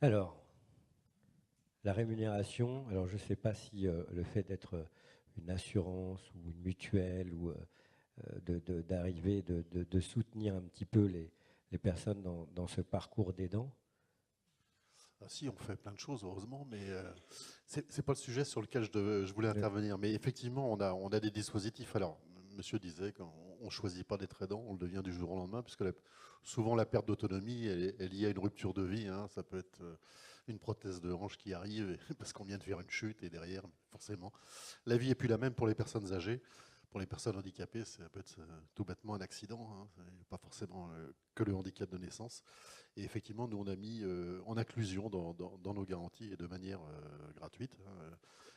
Alors, la rémunération, alors je ne sais pas si le fait d'être une assurance ou une mutuelle ou d'arriver, de soutenir un petit peu les personnes dans ce parcours d'aidant. Ah si, on fait plein de choses, heureusement, mais c'est pas le sujet sur lequel je voulais Le- intervenir. Mais effectivement, on a des dispositifs. Alors, monsieur disait qu'on ne choisit pas d'être aidant, on le devient du jour au lendemain, puisque souvent la perte d'autonomie, elle est liée à une rupture de vie, hein. Ça peut être une prothèse de hanche qui arrive, parce qu'on vient de faire une chute, et derrière, forcément, la vie est plus la même pour les personnes âgées. Pour les personnes handicapées, ça peut être tout bêtement un accident, hein. Pas forcément que le handicap de naissance. Et effectivement, nous, on a mis en inclusion dans nos garanties et de manière gratuite, hein,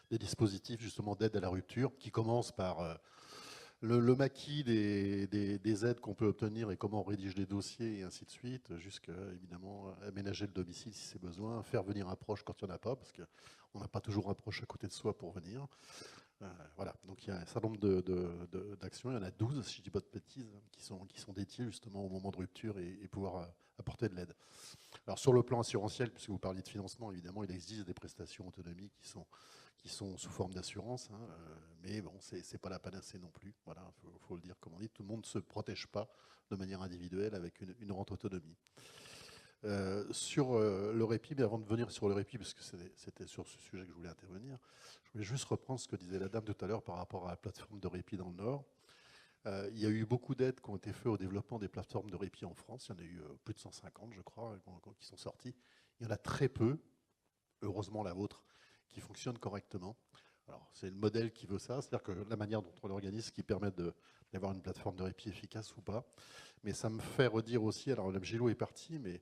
des dispositifs justement d'aide à la rupture qui commencent par le maquis des aides qu'on peut obtenir et comment on rédige les dossiers et ainsi de suite, jusqu'à évidemment aménager le domicile si c'est besoin, faire venir un proche quand il n'y en a pas, parce qu'on n'a pas toujours un proche à côté de soi pour venir. Voilà, donc il y a un certain nombre d'actions, il y en a 12, si je ne dis pas de bêtises, qui sont dédiées justement au moment de rupture et pouvoir apporter de l'aide. Alors sur le plan assurantiel, puisque vous parliez de financement, évidemment, il existe des prestations autonomie qui sont sous forme d'assurance, hein, mais bon, c'est pas la panacée non plus. Voilà, faut le dire comme on dit, tout le monde ne se protège pas de manière individuelle avec une rente autonomie. Sur le répit, mais avant de venir sur le répit, parce que c'était sur ce sujet que je voulais intervenir, je voulais juste reprendre ce que disait la dame tout à l'heure par rapport à la plateforme de répit dans le Nord. Il y a eu beaucoup d'aides qui ont été faites au développement des plateformes de répit en France. Il y en a eu plus de 150, je crois, qui sont sorties. Il y en a très peu, heureusement la vôtre, qui fonctionne correctement. Alors, c'est le modèle qui veut ça, c'est-à-dire que la manière dont on l'organise qui permet d'avoir une plateforme de répit efficace ou pas. Mais ça me fait redire aussi, alors Mme Gillot est partie, mais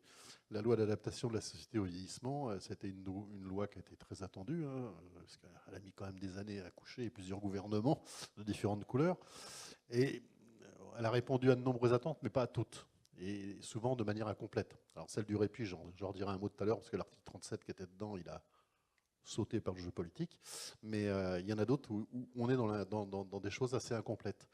la loi d'adaptation de la société au vieillissement, c'était une loi qui a été très attendue, hein, parce qu'elle a mis quand même des années à accoucher et plusieurs gouvernements de différentes couleurs. Et elle a répondu à de nombreuses attentes, mais pas à toutes. Et souvent de manière incomplète. Alors celle du répit, j'en redirai un mot tout à l'heure, parce que l'article 37 qui était dedans, il a sauté par le jeu politique. Mais il y en a d'autres où on est dans des choses assez incomplètes.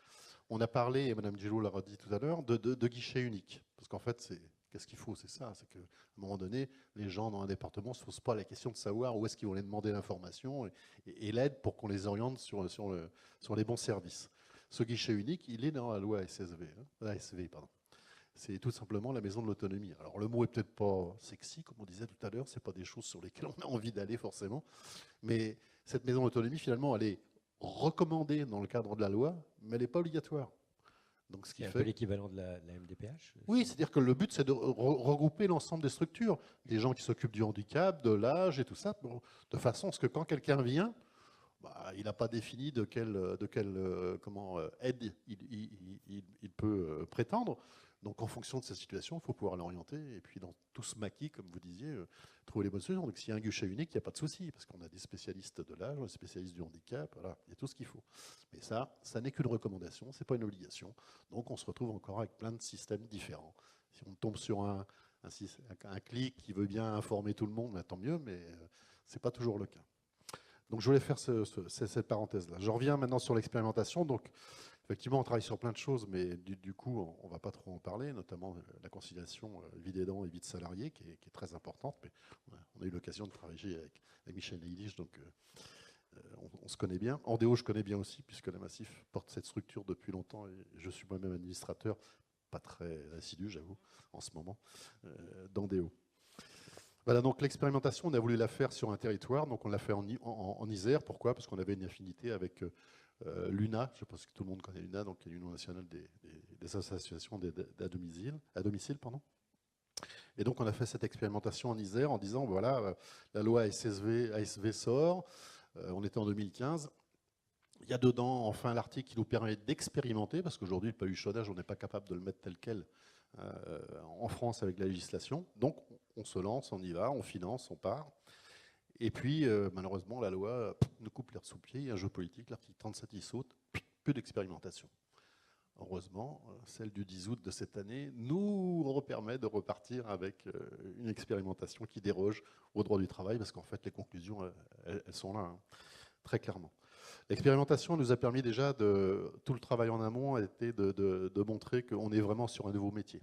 On a parlé, et Mme Gillot l'a redit tout à l'heure, de guichet unique. Parce qu'en fait, qu'est-ce qu'il faut? C'est ça, c'est qu'à un moment donné, les gens dans un département ne se posent pas la question de savoir où est-ce qu'ils vont aller demander l'information et l'aide pour qu'on les oriente sur les bons services. Ce guichet unique, il est dans la loi SSV, hein, ASV, pardon. C'est tout simplement la maison de l'autonomie. Alors le mot est peut-être pas sexy, comme on disait tout à l'heure, c'est pas des choses sur lesquelles on a envie d'aller forcément, mais cette maison de l'autonomie, finalement, elle est recommandée dans le cadre de la loi, mais elle n'est pas obligatoire. Donc, ce qui C'est un peu fait l'équivalent de la MDPH. oui, c'est-à-dire que le but, c'est de regrouper l'ensemble des structures, des gens qui s'occupent du handicap, de l'âge et tout ça, de façon à ce que quand quelqu'un vient, bah, il n'a pas défini de quelle comment, aide il peut prétendre. Donc, en fonction de sa situation, il faut pouvoir l'orienter. Et puis, dans tout ce maquis, comme vous disiez, trouver les bonnes solutions. Donc, s'il y a un guichet unique, il n'y a pas de souci, parce qu'on a des spécialistes de l'âge, des spécialistes du handicap, voilà, il y a tout ce qu'il faut. Mais ça n'est qu'une recommandation, ce n'est pas une obligation. Donc, on se retrouve encore avec plein de systèmes différents. Si on tombe sur un clic qui veut bien informer tout le monde, ben, tant mieux, mais ce n'est pas toujours le cas. Donc je voulais faire cette parenthèse-là. Je reviens maintenant sur l'expérimentation. Donc effectivement, on travaille sur plein de choses, mais du coup, on ne va pas trop en parler, notamment la conciliation vie d'aidant et vie de salarié, qui est très importante. Mais on a eu l'occasion de travailler avec Michel Leilich, donc on se connaît bien. Andéo, je connais bien aussi, puisque la Massif porte cette structure depuis longtemps, et je suis moi-même administrateur, pas très assidu, j'avoue, en ce moment, d'Andéo. Voilà, donc l'expérimentation, on a voulu la faire sur un territoire, donc on l'a fait en Isère. Pourquoi? Parce qu'on avait une affinité avec l'UNA, je pense que tout le monde connaît l'UNA, donc l'Union nationale des associations à domicile, pardon. Et donc on a fait cette expérimentation en Isère en disant, voilà, la loi ASV sort, on était en 2015. Il y a dedans, enfin, l'article qui nous permet d'expérimenter, parce qu'aujourd'hui, le paluchonnage, on n'est pas capable de le mettre tel quel en France avec la législation. Donc, on se lance, on y va, on finance, on part. Et puis, malheureusement, la loi nous coupe l'air sous le pied. Il y a un jeu politique, l'article 37, il saute, plus d'expérimentation. Heureusement, celle du 10 août de cette année nous permet de repartir avec une expérimentation qui déroge au droit du travail, parce qu'en fait, les conclusions, elles sont là, hein, très clairement. L'expérimentation nous a permis déjà tout le travail en amont a été de montrer qu'on est vraiment sur un nouveau métier.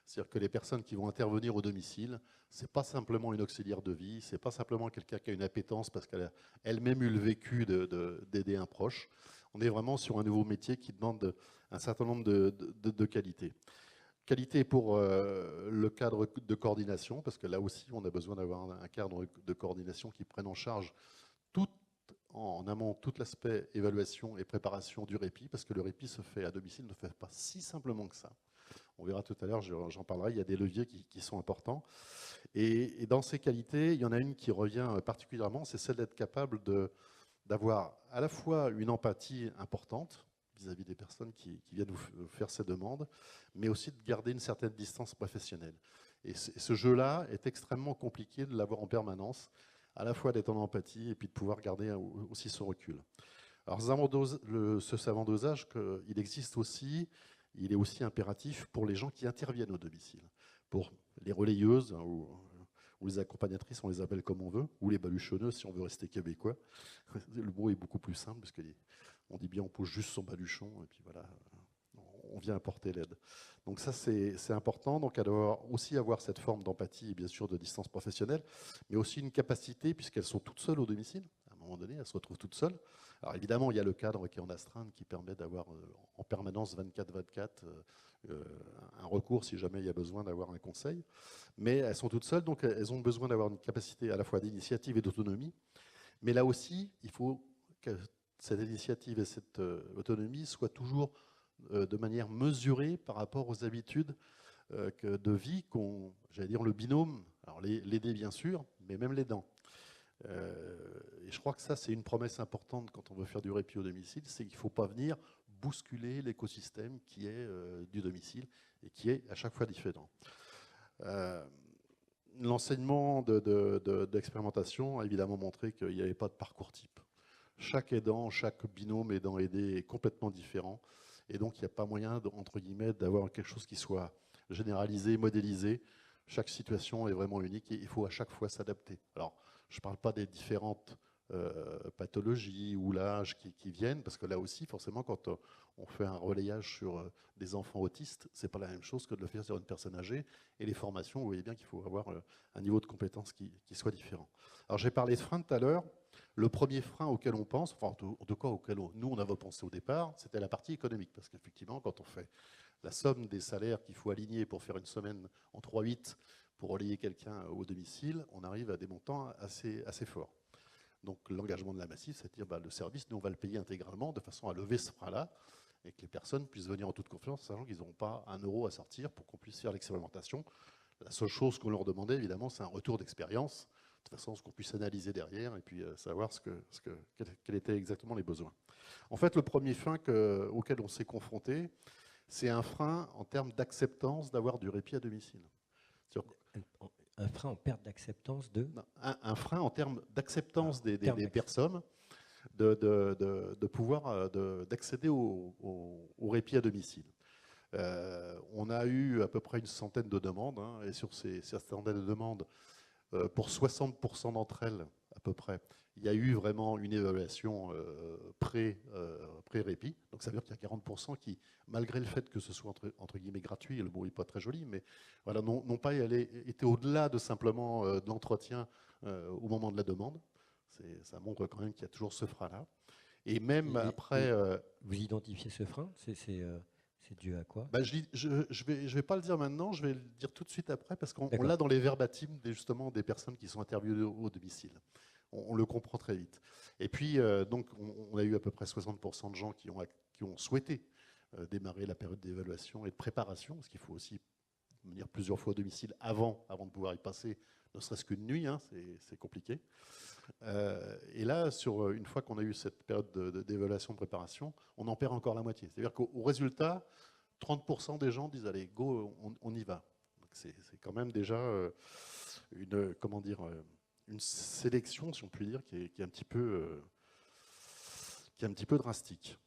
C'est-à-dire que les personnes qui vont intervenir au domicile, ce n'est pas simplement une auxiliaire de vie, ce n'est pas simplement quelqu'un qui a une appétence parce qu'elle a elle-même eu le vécu d'aider un proche. On est vraiment sur un nouveau métier qui demande un certain nombre de qualités. Qualité pour le cadre de coordination, parce que là aussi, on a besoin d'avoir un cadre de coordination qui prenne en charge tout, en amont tout l'aspect évaluation et préparation du répit, parce que le répit se fait à domicile, ne fait pas si simplement que ça. On verra tout à l'heure, j'en parlerai, il y a des leviers qui sont importants. Et dans ces qualités, il y en a une qui revient particulièrement, c'est celle d'être capable d'avoir à la fois une empathie importante vis-à-vis des personnes qui viennent vous faire ces demandes, mais aussi de garder une certaine distance professionnelle. Et ce jeu-là est extrêmement compliqué de l'avoir en permanence, à la fois d'être en empathie et puis de pouvoir garder aussi ce recul. Alors ce savant dosage, il existe aussi, il est aussi impératif pour les gens qui interviennent au domicile, pour les relayeuses ou les accompagnatrices, on les appelle comme on veut, ou les baluchonneuses si on veut rester québécois. Le mot est beaucoup plus simple, parce qu'on dit bien on pose juste son baluchon, et puis voilà, on vient apporter l'aide. Donc ça, c'est important. Donc elle doit aussi avoir cette forme d'empathie et bien sûr de distance professionnelle, mais aussi une capacité, puisqu'elles sont toutes seules au domicile. À un moment donné, elles se retrouvent toutes seules. Alors évidemment, il y a le cadre qui est en astreinte qui permet d'avoir en permanence 24/24 un recours si jamais il y a besoin d'avoir un conseil. Mais elles sont toutes seules, donc elles ont besoin d'avoir une capacité à la fois d'initiative et d'autonomie. Mais là aussi, il faut que cette initiative et cette autonomie soient toujours de manière mesurée par rapport aux habitudes de vie j'allais dire le binôme, alors l'aider bien sûr, mais même l'aidant. Et je crois que ça, c'est une promesse importante quand on veut faire du répit au domicile, c'est qu'il ne faut pas venir bousculer l'écosystème qui est du domicile et qui est à chaque fois différent. L'enseignement d'expérimentation a évidemment montré qu'il n'y avait pas de parcours type. Chaque aidant, chaque binôme aidant-aidé est complètement différent. Et donc, il n'y a pas moyen, entre guillemets, d'avoir quelque chose qui soit généralisé, modélisé. Chaque situation est vraiment unique et il faut à chaque fois s'adapter. Alors, je ne parle pas des différentes pathologies ou l'âge qui viennent, parce que là aussi, forcément, quand on fait un relayage sur des enfants autistes, ce n'est pas la même chose que de le faire sur une personne âgée. Et les formations, vous voyez bien qu'il faut avoir un niveau de compétence qui soit différent. Alors, j'ai parlé de frein tout à l'heure. Le premier frein auquel on pense, enfin en tout cas auquel nous on avait pensé au départ, c'était la partie économique. Parce qu'effectivement, quand on fait la somme des salaires qu'il faut aligner pour faire une semaine en 3/8 pour relayer quelqu'un au domicile, on arrive à des montants assez forts. Donc l'engagement de la Massif, c'est de dire le service, nous on va le payer intégralement de façon à lever ce frein-là et que les personnes puissent venir en toute confiance, sachant qu'ils n'auront pas un euro à sortir pour qu'on puisse faire l'expérimentation. La seule chose qu'on leur demandait, évidemment, c'est un retour d'expérience, de façon à ce qu'on puisse analyser derrière et puis savoir quels étaient exactement les besoins. En fait, le premier frein auquel on s'est confronté, c'est un frein en termes d'acceptance d'avoir du répit à domicile. Un frein en perte d'acceptance de un frein en termes d'acceptance des personnes de pouvoir d'accéder au répit à domicile. On a eu à peu près une centaine de demandes, hein, et sur ces centaines de demandes, pour 60% d'entre elles, à peu près, il y a eu vraiment une évaluation pré-répit. Donc ça veut dire qu'il y a 40% qui, malgré le fait que ce soit entre guillemets gratuit, et le mot n'est pas très joli, mais voilà, n'ont pas été au-delà de simplement de l'entretien au moment de la demande. Ça montre quand même qu'il y a toujours ce frein-là. Et même après... vous identifiez ce frein, c'est dû à quoi? Je vais pas le dire maintenant, je vais le dire tout de suite après, parce qu'on l'a dans les verbatim justement des personnes qui sont interviewées au domicile. On le comprend très vite. Et puis, donc, on a eu à peu près 60% de gens qui ont souhaité démarrer la période d'évaluation et de préparation, parce qu'il faut aussi venir plusieurs fois au domicile avant de pouvoir y passer, ne serait-ce qu'une nuit, hein, c'est compliqué. Et là, une fois qu'on a eu cette période d'évaluation, de préparation, on en perd encore la moitié. C'est-à-dire qu'au résultat, 30% des gens disent allez, go, on y va. C'est quand même déjà une sélection, si on peut dire, qui est un petit peu drastique.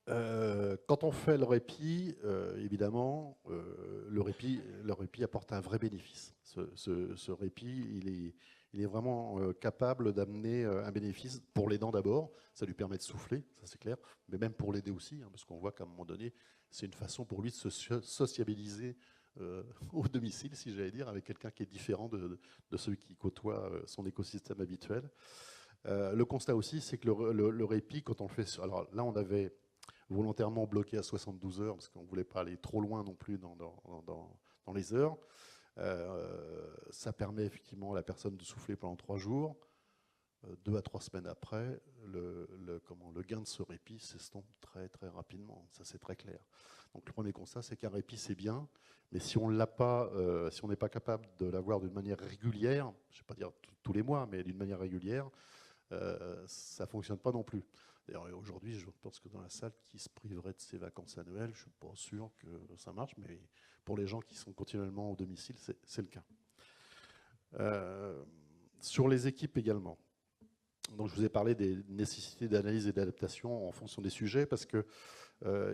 Quand on fait le répit, évidemment, le répit apporte un vrai bénéfice. Ce répit, il est vraiment capable d'amener un bénéfice pour l'aidant d'abord. Ça lui permet de souffler, ça c'est clair, mais même pour l'aider aussi, hein, parce qu'on voit qu'à un moment donné, c'est une façon pour lui de se sociabiliser au domicile, si j'allais dire, avec quelqu'un qui est différent de celui qui côtoie son écosystème habituel. Le constat aussi, c'est que le répit, quand on le fait... Alors là, on avait volontairement bloqué à 72 heures, parce qu'on ne voulait pas aller trop loin non plus dans les heures. Ça permet effectivement à la personne de souffler pendant 3 jours. 2 à 3 semaines après, le gain de ce répit s'estompe très très rapidement. Ça, c'est très clair. Donc le premier constat, c'est qu'un répit, c'est bien, mais si on l'a pas, si on n'est pas capable de l'avoir d'une manière régulière, je ne vais pas dire tous les mois, mais d'une manière régulière, ça ne fonctionne pas non plus. D'ailleurs, aujourd'hui, je pense que dans la salle, qui se priverait de ses vacances annuelles, je ne suis pas sûr que ça marche, mais pour les gens qui sont continuellement au domicile, c'est le cas. Sur les équipes également. Donc, je vous ai parlé des nécessités d'analyse et d'adaptation en fonction des sujets, parce qu'il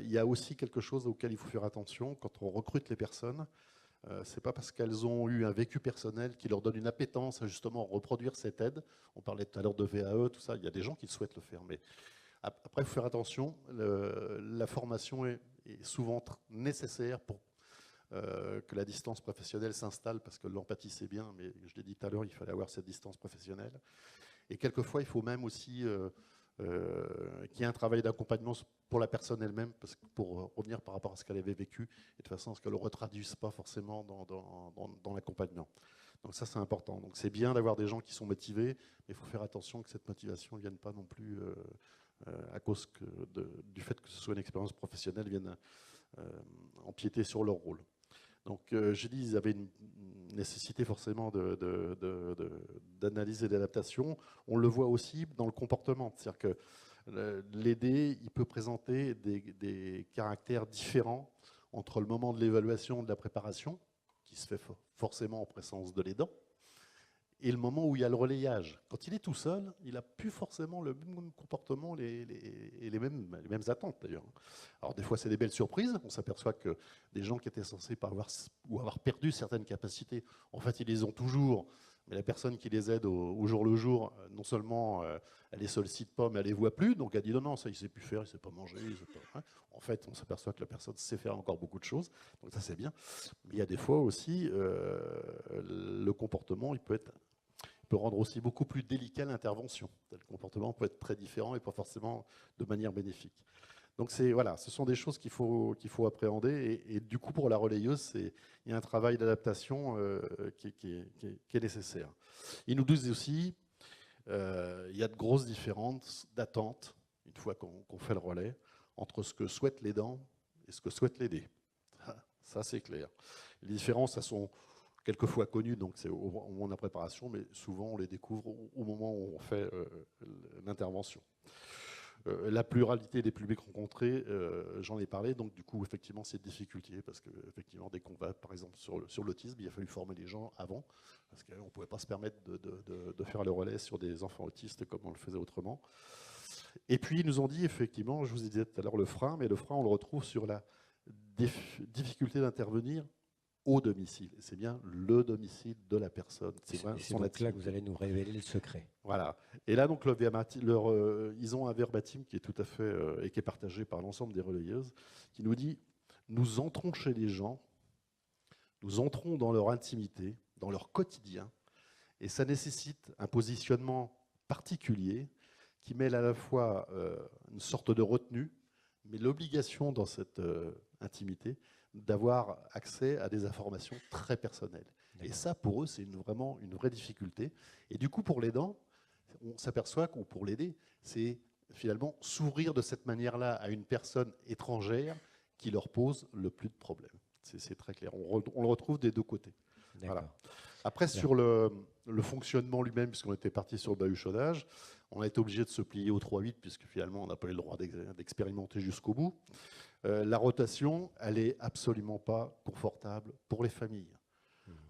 y a aussi quelque chose auquel il faut faire attention quand on recrute les personnes. C'est pas parce qu'elles ont eu un vécu personnel qui leur donne une appétence à justement reproduire cette aide. On parlait tout à l'heure de VAE, tout ça. Il y a des gens qui souhaitent le faire, mais après, il faut faire attention. La formation est souvent nécessaire pour que la distance professionnelle s'installe, parce que l'empathie c'est bien, mais je l'ai dit tout à l'heure, il fallait avoir cette distance professionnelle. Et quelquefois, il faut même aussi qu'il y ait un travail d'accompagnement pour la personne elle-même, parce que pour revenir par rapport à ce qu'elle avait vécu, et de façon à ce qu'elle ne le retraduise pas forcément dans l'accompagnement. Donc ça, c'est important. Donc c'est bien d'avoir des gens qui sont motivés, mais il faut faire attention que cette motivation ne vienne pas non plus, à cause du fait que ce soit une expérience professionnelle, vienne empiéter sur leur rôle. Donc j'ai dit, ils avaient une nécessité forcément d'analyse et d'adaptation. On le voit aussi dans le comportement. C'est-à-dire que l'aider, il peut présenter des caractères différents entre le moment de l'évaluation, de la préparation, qui se fait forcément en présence de l'aidant, et le moment où il y a le relayage. Quand il est tout seul, il n'a plus forcément le même comportement et les mêmes attentes d'ailleurs. Alors des fois c'est des belles surprises, on s'aperçoit que des gens qui étaient censés pas avoir perdu certaines capacités, en fait ils les ont toujours, mais la personne qui les aide au jour le jour, non seulement elle les sollicite pas, mais elle les voit plus, donc elle dit non, ça il sait plus faire, il sait pas manger, il sait pas... En fait on s'aperçoit que la personne sait faire encore beaucoup de choses, donc ça c'est bien. Mais il y a des fois aussi, le comportement il peut rendre aussi beaucoup plus délicat l'intervention. Le comportement peut être très différent et pas forcément de manière bénéfique. Donc voilà, ce sont des choses qu'il faut appréhender. Et du coup, pour la relayeuse, il y a un travail d'adaptation qui est nécessaire. Ils nous disent aussi il y a de grosses différences d'attente, une fois qu'on fait le relais, entre ce que souhaite l'aidant et ce que souhaite l'aider. Ça, c'est clair. Les différences, elles sont quelquefois connues, donc c'est au moment de la préparation, mais souvent on les découvre au moment où on fait l'intervention. La pluralité des publics rencontrés, j'en ai parlé, donc du coup effectivement c'est une difficulté, parce que effectivement dès qu'on va par exemple sur l'autisme, il a fallu former les gens avant, parce qu'on ne pouvait pas se permettre de faire le relais sur des enfants autistes comme on le faisait autrement. Et puis ils nous ont dit effectivement, je vous ai dit tout à l'heure le frein, mais le frein on le retrouve sur la difficulté d'intervenir au domicile. C'est bien le domicile de la personne. C'est donc là que vous allez nous révéler le secret. Voilà. Et là, donc, ils ont un verbatim qui est tout à fait et qui est partagé par l'ensemble des relayeuses, qui nous dit « Nous entrons chez les gens, nous entrons dans leur intimité, dans leur quotidien, et ça nécessite un positionnement particulier qui mêle à la fois une sorte de retenue, mais l'obligation dans cette intimité d'avoir accès à des informations très personnelles. Et ça, pour eux, c'est vraiment une vraie difficulté. Et du coup, pour l'aidant, on s'aperçoit que pour l'aider, c'est finalement s'ouvrir de cette manière-là à une personne étrangère qui leur pose le plus de problèmes. C'est très clair. On le retrouve des deux côtés. Voilà. Après, sur le fonctionnement lui-même, puisqu'on était parti sur le bahuchonnage, on a été obligé de se plier au 3-8, puisque finalement, on n'a pas eu le droit d'expérimenter jusqu'au bout. La rotation, elle n'est absolument pas confortable pour les familles.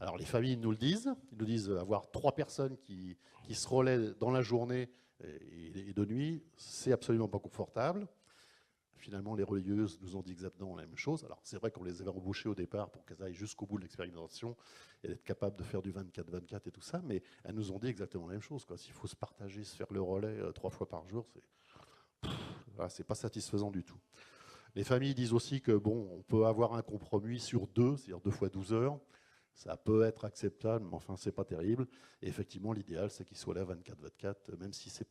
Alors les familles nous le disent, ils nous disent avoir 3 personnes qui se relaient dans la journée et de nuit, c'est absolument pas confortable. Finalement, les relayeuses nous ont dit exactement la même chose. Alors c'est vrai qu'on les avait embauchées au départ pour qu'elles aillent jusqu'au bout de l'expérimentation et d'être capables de faire du 24-24 et tout ça, mais elles nous ont dit exactement la même chose. S'il faut se partager, se faire le relais 3 fois par jour, c'est pas satisfaisant du tout. Les familles disent aussi que bon, on peut avoir un compromis sur 2, c'est-à-dire 2 fois 12 heures. Ça peut être acceptable, mais enfin, c'est pas terrible. Et effectivement, l'idéal, c'est qu'il soit là 24-24, même si c'est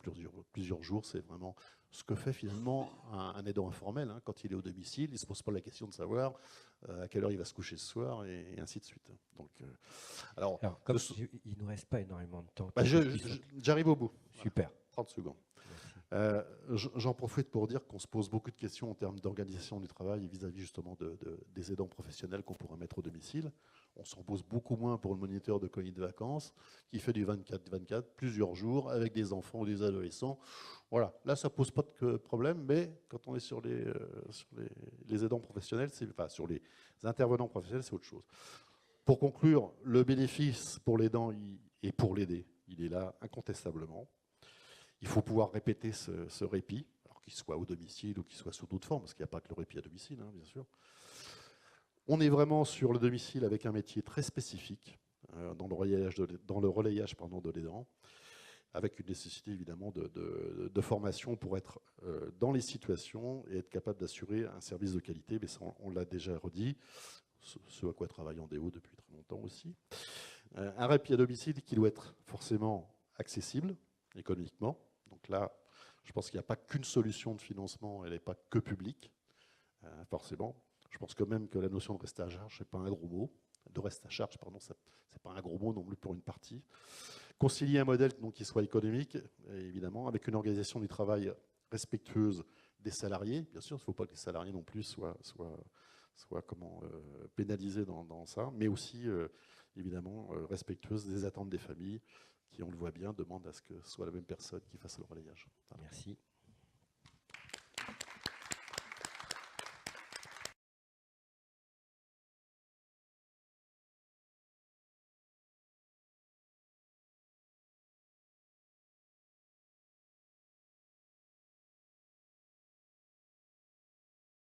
plusieurs jours. C'est vraiment ce que fait finalement un aidant informel. Hein. Quand il est au domicile, il ne se pose pas la question de savoir à quelle heure il va se coucher ce soir, et ainsi de suite. Donc, Alors, comme il ne nous reste pas énormément de temps. Bah, j'arrive au bout. Super. Voilà, 30 secondes. J'en profite pour dire qu'on se pose beaucoup de questions en termes d'organisation du travail vis-à-vis justement des aidants professionnels qu'on pourrait mettre au domicile. On s'en pose beaucoup moins pour le moniteur de colonie de vacances qui fait du 24-24, plusieurs jours, avec des enfants ou des adolescents. Voilà, là ça ne pose pas de problème, mais quand on est sur les aidants professionnels, enfin sur les intervenants professionnels, c'est autre chose. Pour conclure, le bénéfice pour l'aidant et pour l'aider, il est là incontestablement. Il faut pouvoir répéter ce répit, alors qu'il soit au domicile ou qu'il soit sous d'autres formes, parce qu'il n'y a pas que le répit à domicile, hein, bien sûr. On est vraiment sur le domicile avec un métier très spécifique dans le relayage de l'aidant, avec une nécessité évidemment de formation pour être dans les situations et être capable d'assurer un service de qualité. Mais ça, on l'a déjà redit, ce à quoi travaille Andéo depuis très longtemps aussi. Un répit à domicile qui doit être forcément accessible économiquement. Donc là, je pense qu'il n'y a pas qu'une solution de financement, elle n'est pas que publique, forcément. Je pense quand même que la notion de reste à charge, c'est pas un gros mot. De reste à charge, pardon, c'est pas un gros mot non plus pour une partie. Concilier un modèle donc, qui soit économique, évidemment, avec une organisation du travail respectueuse des salariés. Bien sûr, il ne faut pas que les salariés non plus soient pénalisés dans ça, mais aussi, évidemment, respectueuse des attentes des familles qui, on le voit bien, demandent à ce que ce soit la même personne qui fasse le relayage. Voilà. Merci.